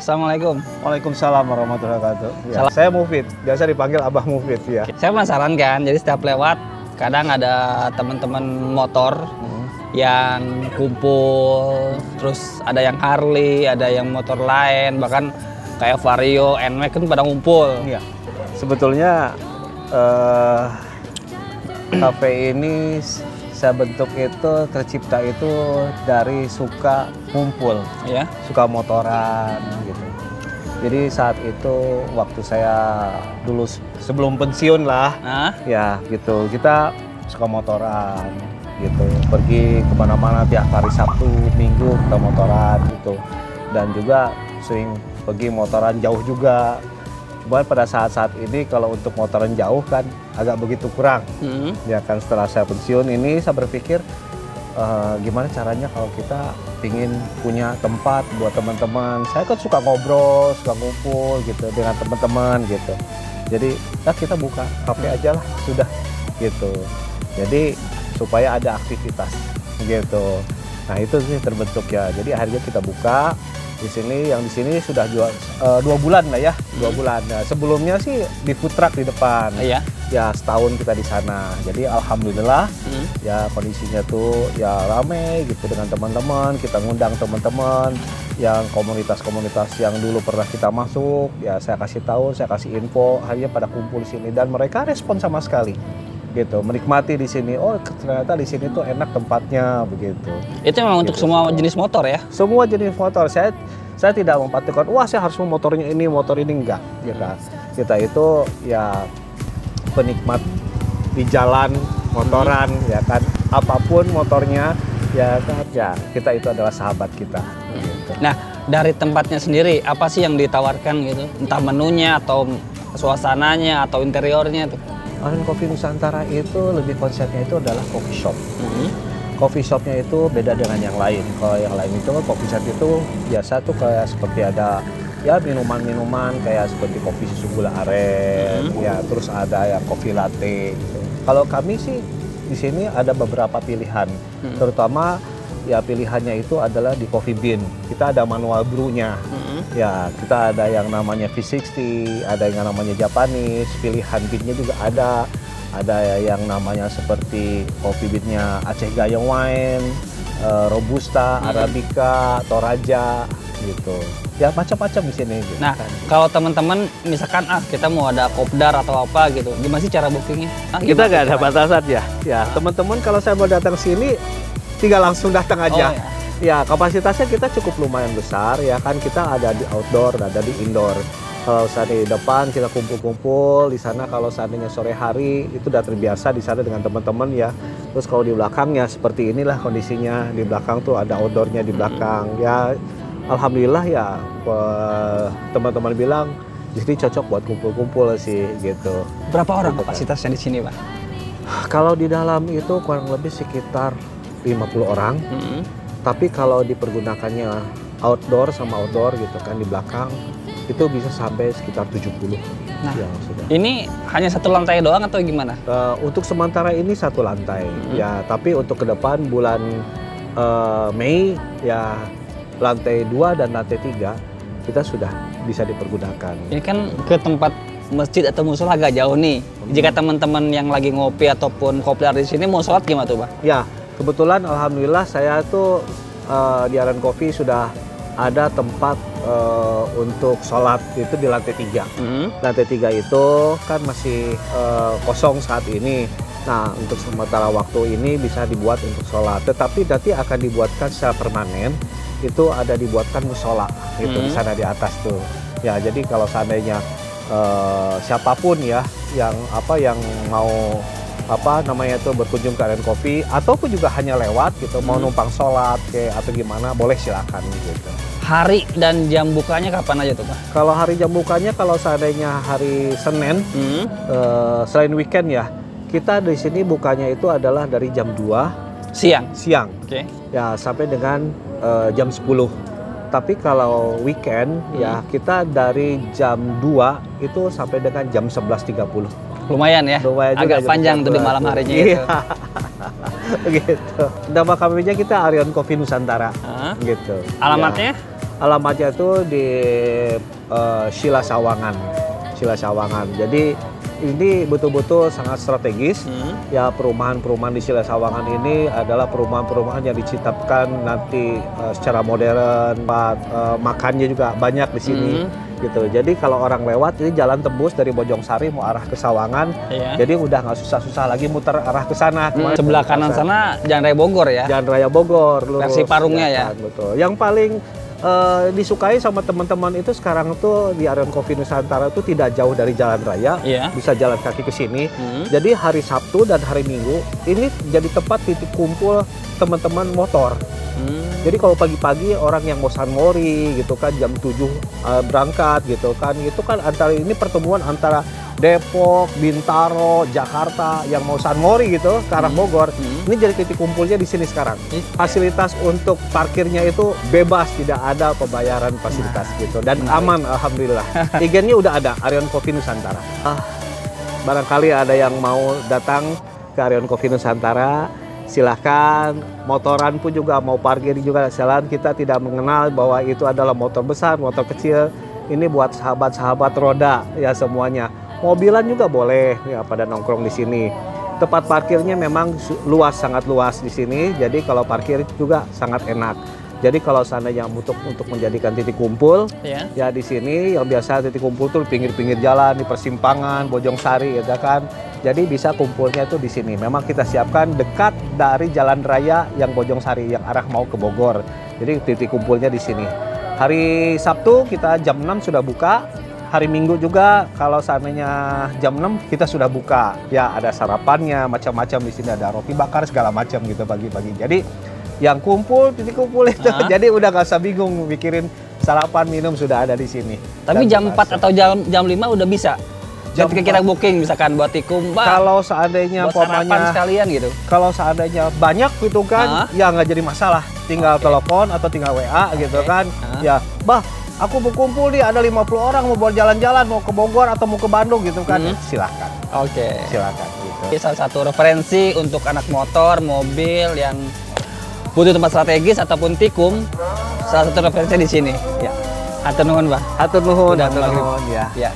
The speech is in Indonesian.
Assalamualaikum. Waalaikumsalam warahmatullahi wabarakatuh. Ya, saya Mufid, biasa dipanggil Abah Mufid ya. Saya penasaran kan, jadi setiap lewat kadang ada teman-teman motor yang kumpul, terus ada yang Harley, ada yang motor lain, bahkan kayak Vario, NMAX kan pada ngumpul. Iya. Sebetulnya kafe ini saya bentuk itu tercipta itu dari suka ngumpul, Ya. suka motoran gitu. Jadi saat itu waktu saya dulu sebelum pensiun lah, Nah, ya gitu kita suka motoran gitu, pergi kemana-mana tiap hari Sabtu, Minggu kita motoran gitu, dan juga sering pergi motoran jauh juga. Cuman pada saat-saat ini kalau untuk motoran jauh kan agak begitu kurang. Ya kan setelah saya pensiun ini saya berpikir gimana caranya kalau kita ingin punya tempat buat teman-teman. Saya kan suka ngobrol, suka ngumpul gitu dengan teman-teman gitu. Jadi ya kita buka kafe aja lah sudah gitu. Jadi supaya ada aktivitas gitu. Nah itu sih terbentuk ya. Jadi akhirnya kita buka di sini. Yang di sini sudah 2 bulan lah ya, 2 bulan. Nah, sebelumnya sih di food truck di depan. iya. Ya setahun kita di sana. Jadi alhamdulillah ya kondisinya tuh ya rame gitu dengan teman-teman. Kita ngundang teman-teman yang komunitas-komunitas yang dulu pernah kita masuk. Ya saya kasih tahu, saya kasih info. Akhirnya pada kumpul di sini dan mereka respon sama sekali. Gitu, menikmati di sini. Oh ternyata di sini tuh enak tempatnya begitu. Itu memang untuk Gitu, semua jenis motor ya? Semua jenis motor. Saya tidak mempatokan, wah saya harus mau motornya ini, motor ini enggak. Kita itu ya penikmat di jalan motoran ya kan. Apapun motornya ya kan ya kita itu adalah sahabat kita. Gitu. Nah, dari tempatnya sendiri apa sih yang ditawarkan gitu? Entah menunya atau suasananya atau interiornya tuh? Aryan Coffee Nusantara itu lebih konsepnya itu adalah coffee shop. Coffee shopnya itu beda dengan yang lain. Kalau yang lain itu coffee shop itu biasa tuh kayak seperti ada ya minuman-minuman kayak seperti kopi susu gula aren, ya terus ada yang kopi latte. Gitu. Kalau kami sih di sini ada beberapa pilihan, terutama ya pilihannya itu adalah di coffee bean. Kita ada manual brew-nya. Ya, kita ada yang namanya V60, ada yang namanya Japanese, pilihan bean-nya juga ada. Ada yang namanya seperti coffee bean-nya Aceh Gayeng Wine, Robusta, Arabica, Toraja gitu. Ya macam-macam di sini gitu. Nah, kalau teman-teman misalkan kita mau ada kopdar atau apa gitu, gimana sih cara bookingnya? Kita nggak ada batasan ya. Ya, teman-teman kalau saya mau datang sini tinggal langsung datang aja. Oh, ya. Ya, kapasitasnya kita cukup lumayan besar ya kan, kita ada di outdoor, ada di indoor. Kalau seandainya di depan kita kumpul-kumpul di sana, kalau seandainya sore hari itu udah terbiasa di sana dengan teman-teman ya. Terus kalau di belakangnya seperti inilah kondisinya, di belakang tuh ada outdoornya di belakang. Ya, alhamdulillah ya teman-teman bilang jadi cocok buat kumpul-kumpul sih gitu. Berapa orang kapasitasnya di sini, Pak? Kalau di dalam itu kurang lebih sekitar 50 orang. Tapi kalau dipergunakannya outdoor sama outdoor gitu kan di belakang itu bisa sampai sekitar 70. Nah, ya, sudah. Ini hanya satu lantai doang atau gimana? Untuk sementara ini satu lantai ya, tapi untuk ke depan bulan Mei ya lantai 2 dan lantai 3 kita sudah bisa dipergunakan. Ini kan ke tempat masjid atau musola agak jauh nih. Jika teman-teman yang lagi ngopi ataupun kopdar di sini mau sholat gimana tuh, Pak? Ya, kebetulan alhamdulillah saya tuh di Aryan Coffee sudah ada tempat untuk sholat itu di lantai 3. Lantai 3 itu kan masih kosong saat ini. Nah, untuk sementara waktu ini bisa dibuat untuk sholat. Tetapi nanti akan dibuatkan secara permanen. Itu ada dibuatkan musola itu di sana di atas tuh. Ya, jadi kalau seandainya siapapun ya yang mau berkunjung ke Aryan Coffee ataupun juga hanya lewat gitu, mau numpang sholat kayak atau gimana, boleh silakan gitu. Hari dan jam bukanya kapan aja tuh, Pak? Kalau hari jam bukanya kalau seandainya hari Senin selain weekend ya, kita di sini bukanya itu adalah dari jam 2 siang. Oke. Ya sampai dengan jam 10. Tapi kalau weekend ya kita dari jam 2 itu sampai dengan jam 11.30. Lumayan ya, Lumayan juga, agak jam panjang tuh di 11. malam harinya Iya. itu. Gitu. Nama kafenya kita Aryan Coffee Nusantara. Hah? Gitu. Alamatnya? Ya. Alamatnya itu di Sila Sawangan. Sila Sawangan. Jadi ini betul-betul sangat strategis. Ya, perumahan-perumahan di Sila Sawangan ini adalah perumahan-perumahan yang diciptakan nanti secara modern. Makannya juga banyak di sini. Gitu. Jadi kalau orang lewat ini jalan tembus dari Bojongsari mau arah ke Sawangan, jadi udah nggak susah-susah lagi muter arah ke sana. Sebelah kanan sana Jalan Raya Bogor ya. Jalan Raya Bogor, lurus. Versi Parungnya ya. Kan, betul. Yang paling disukai sama teman-teman itu sekarang tuh di Arion Coffee Nusantara itu tidak jauh dari jalan raya, bisa jalan kaki ke sini. Jadi hari Sabtu dan hari Minggu ini jadi tempat titik kumpul teman-teman motor. Jadi kalau pagi-pagi orang yang mau San Mori gitu kan jam 7 berangkat gitu kan, itu kan antara ini pertemuan antara Depok, Bintaro, Jakarta yang mau San Mori gitu ke arah Bogor. Ini jadi titik kumpulnya di sini sekarang. Fasilitas untuk parkirnya itu bebas, tidak ada pembayaran fasilitas gitu dan aman alhamdulillah. Igennya udah ada Arion Coffee Nusantara. Barangkali ada yang mau datang ke Arion Coffee Nusantara, silahkan. Motoran pun juga mau parkir juga silahkan. Kita tidak mengenal bahwa itu adalah motor besar, motor kecil. Ini buat sahabat-sahabat roda ya semuanya. Mobilan juga boleh ya pada nongkrong di sini. Tempat parkirnya memang luas, sangat luas di sini. Jadi kalau parkir juga sangat enak. Jadi kalau seandainya untuk menjadikan titik kumpul, ya di sini yang biasa titik kumpul tuh pinggir-pinggir jalan, di persimpangan, Bojongsari, ya kan. Jadi bisa kumpulnya tuh di sini. Memang kita siapkan dekat dari jalan raya yang Bojongsari, yang arah mau ke Bogor. Jadi titik kumpulnya di sini. Hari Sabtu kita jam 6 sudah buka. Hari Minggu juga kalau seandainya jam 6 kita sudah buka. Ya ada sarapannya, macam-macam di sini ada roti bakar segala macam gitu pagi-pagi. Jadi yang kumpul, titik kumpul itu. Jadi udah gak usah bingung mikirin sarapan, minum sudah ada di sini. Tapi jam 4 atau jam 5 udah bisa? Ketika kita booking misalkan buat tikum, kalau seandainya sarapan sekalian gitu. Kalau seandainya banyak gitu kan, ya nggak jadi masalah. Tinggal telepon atau tinggal WA gitu kan. Ya, Bah, aku mau kumpul nih, ada 50 orang mau buat jalan-jalan, mau ke Bogor atau mau ke Bandung gitu kan. Silahkan. Silahkan gitu. Salah satu referensi untuk anak motor, mobil yang butuh tempat strategis ataupun tikum, salah satu referensi di sini. Ya. Hatur nuhun, Bah. Hatur nuhun ya.